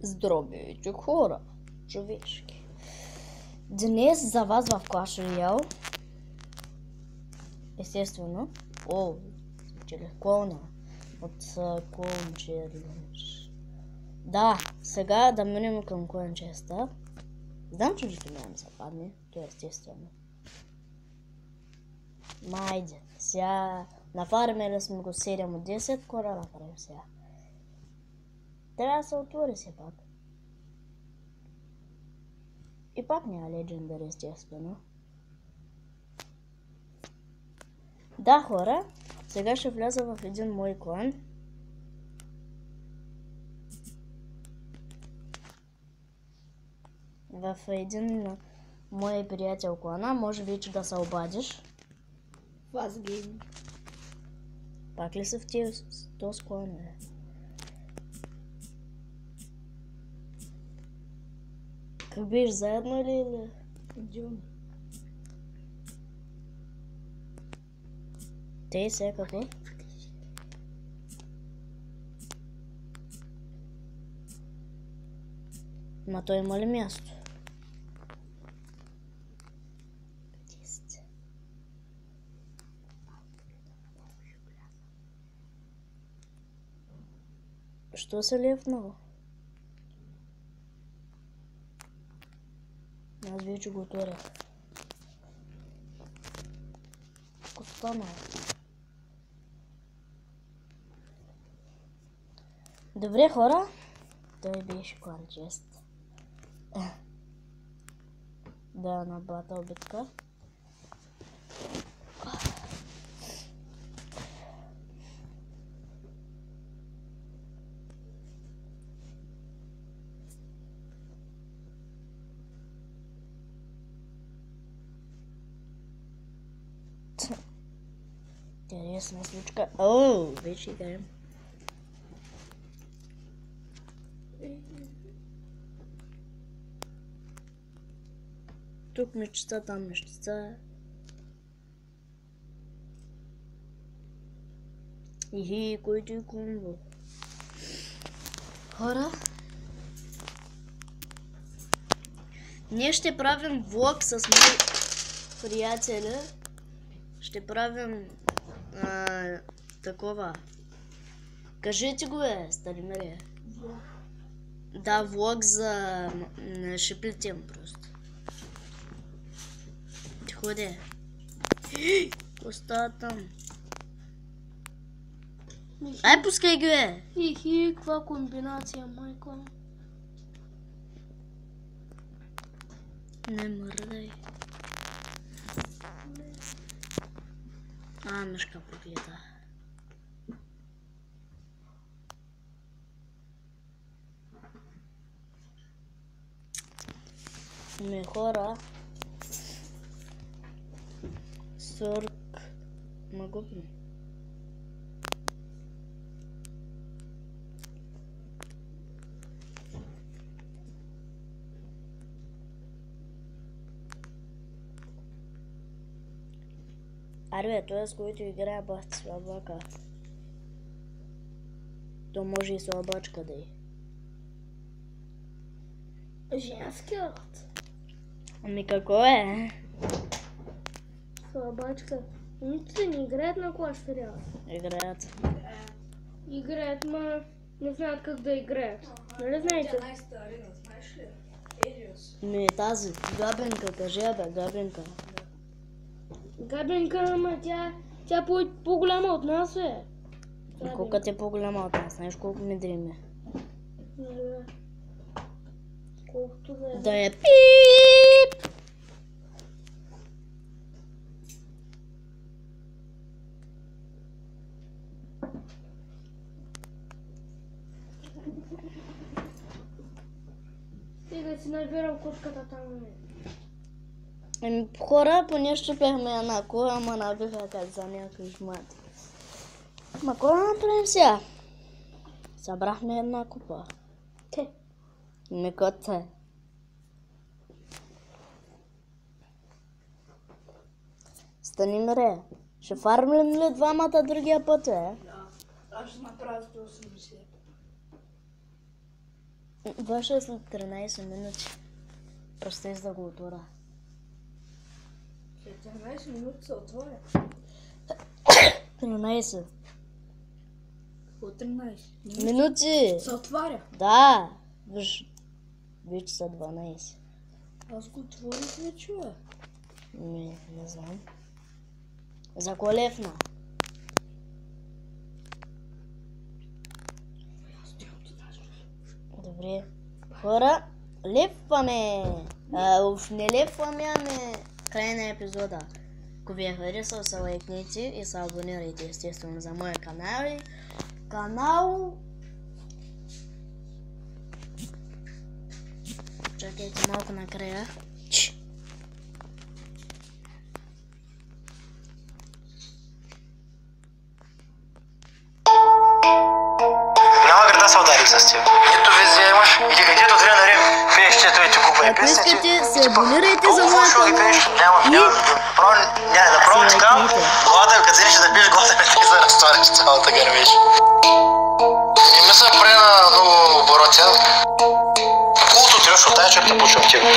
Здравейте, хора, човешки. Днес за вас в Clash Royale, естествено, клоуна от Клоун Челендж. Да, сега да минем към Клоун Честа. Знам, че ще ме западне, то е естествено. Майде, сега нафармили сме го 7 от 10, кора нафарим сега. Трябва да се отвори все пак. И пак няма легендар, естествено. Да, хора, сега ще вляза в един мой клан. В един мой приятел клана, може вече да се обадиш. Вас гейм. Пак ли са в този клан, бе? Как биш, заедно или? Идем. Те сега какво? Ма той има ли място? Що се лепнало? Аз вече го отворях. Какво станало? Добре, хора. Той беше клан чест. Да, на батъл битка. Интересна случка. О, вече играем. Тук мечта, там мечта. Ихи, който и комбо. Хора, ние ще правим влог с мои приятели. Ще правим такова. Кажете го, Старимире. Влог. Да, влог за шиплетим просто. Тихо де. Какво става там? Ай, пускай го, Ихи, каква комбинация, майка. Не мърдай. Мишка проклята. Хора. Сорок. Могу ли? Арбе, той с който играе бахти слабака. То може и слабачка да е. Женският. Ами какво е? Слабачка. Умите не играят на Clash Royale. Играят. Играят, ма не знаят как да играят. Нали знаете? Тя най-старина, знаеш ли? Елиос. Ми тази, Габенка, кажи бе, Габенка. Габенка, ама тя по-голяма от нас, е. И колко е по-голяма от нас, знаеш колко ми дриме? Не знам. Колкото да е. Да е пип! Сега си набирам кучката там. Ами хора, поне щупяхме една кола, ама набиха как за някакви жмати. Ма какво да направим сега? Събрахме една купа. Те. Мекоте. Станимире, ще фармлим ли двамата другия път, Да, аз ще направя 180. Ваше след 13 минути. Прости за култура. След 13 минути се отворя. 13 От 13 минути. се отваря. Да. Виж. Вече са 12. Аз го отворих вече, бе. Не знам. За колевна. Добре. Хора, лепваме. Не лепваме, ами край на епизода. Ако ви е харесал, се лайкнете и се абонирайте естествено за моя канал. Чакайте малко накрая. Няма града се ударих с теб. Нито визия имаш, иди където две на рем, пееш четовете глупави Ако песни. искате, се абонирайте за моя Няма, канал направо ти казвам, лайкнете. Гладъл, като вземеш да пиеш Гладъл, ти се разтвориш цялата гърмеж. Не ми се пре на много обороти. Култо ти, защото тая черта почвам тебе.